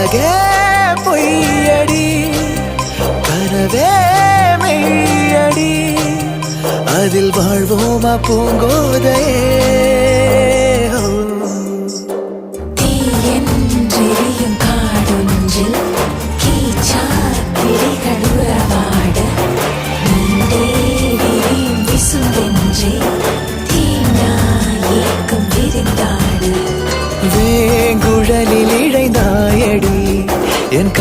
உலகே பொய்யடி கனவே மெய்யடி அதில் வாழ்வோமா பூங்கோதையே தீயென்றெரியும் காடொன்றில் கீச்சாக்கிளிகள் உறவாட நீண்டே விரியும் விசும்பென்றே தீண்டாயேக்கும் விரிந்தாடு வேங்குழலில் இழைந்தாயடி என்